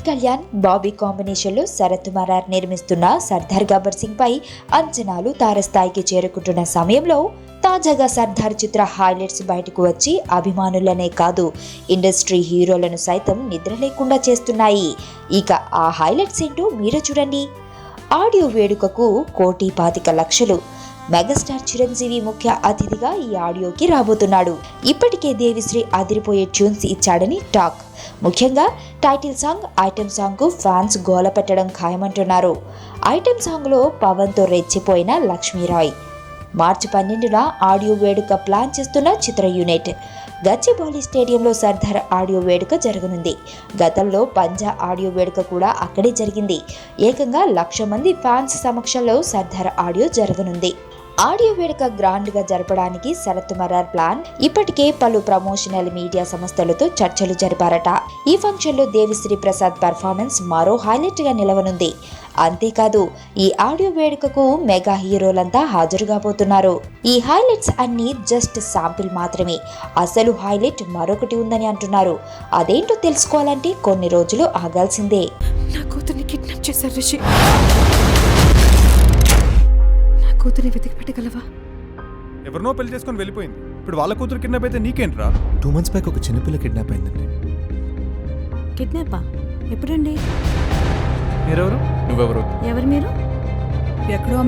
కళ్యాణ్ బాబీ కాంబినేషన్లో శరత్ మరార్ నిర్మిస్తున్న సర్దార్ గబ్బర్ సింగ్ పై అంచనాలు తారస్థాయికి చేరుకుంటున్న సమయంలో తాజాగా సర్దార్ చిత్ర హైలైట్స్ బయటకు వచ్చి అభిమానులనే కాదు ఇండస్ట్రీ హీరోలను సైతం నిద్ర లేకుండా చేస్తున్నాయి. ఇక ఆ హైలైట్స్ ఏంటో మీరే చూడండి. ఆడియో వేడుకకు 1,25,00,000. మెగాస్టార్ చిరంజీవి ముఖ్య అతిథిగా ఈ ఆడియోకి రాబోతున్నాడు. ఇప్పటికే దేవిశ్రీ అదిరిపోయే ట్యూన్స్ ఇచ్చాడని టాక్. ముఖ్యంగా టైటిల్ సాంగ్, ఐటెం సాంగ్కు ఫ్యాన్స్ గోల పెట్టడం ఖాయమంటున్నారు. ఐటెం సాంగ్లో పవన్తో రెచ్చిపోయిన లక్ష్మీరాయ్. మార్చి 12న ఆడియో వేడుక ప్లాన్ చేస్తున్న చిత్ర యూనిట్. గచ్చిబౌలి స్టేడియంలో సర్దార్ ఆడియో వేడుక జరగనుంది. గతంలో పంజా ఆడియో వేడుక కూడా అక్కడే జరిగింది. ఏకంగా 1,00,000 మంది ఫ్యాన్స్ సమక్షంలో సర్దార్ ఆడియో జరగనుంది. ఆడియో వేడుక గ్రాండ్ గా జరపడానికి శరత్ మరార్ ప్లాన్. ఇప్పటికే పలు ప్రమోషనల్ మీడియా సంస్థలతో చర్చలు జరిపారట. ఈ ఫంక్షన్ లో దేవిశ్రీ ప్రసాద్ పర్ఫార్మెన్స్ మరో హైలైట్ గా నిలవనుంది. అంతేకాదు ఈ ఆడియో వేడుకకు మెగా హీరోలంతా హాజరు కాబోతున్నారు. ఈ హైలైట్స్ అన్ని జస్ట్ శాంపిల్ మాత్రమే. అసలు హైలైట్ మరొకటి ఉందని అంటున్నారు. అదేంటో తెలుసుకోవాలంటే కొన్ని రోజులు ఆగాల్సిందే. నా కూతుర్ని కిడ్నాప్ చేశారు రిషి. కూతురి వెతికి పెట్టగలవా? ఎవరినో పెళ్లి చేసుకొని వెళ్ళిపోయింది. ఇప్పుడు వాళ్ళ కూతురు కిడ్నాప్ అయితే నీకేంట్రా? 2 months బ్యాక్ ఒక చిన్నపిల్ల కిడ్నాప్ అయిందండి. కిడ్నాపా? ఎప్పుడండి? మీరెవరు? నువ్వెవరు? ఎవరు మీరు? ఎక్కడో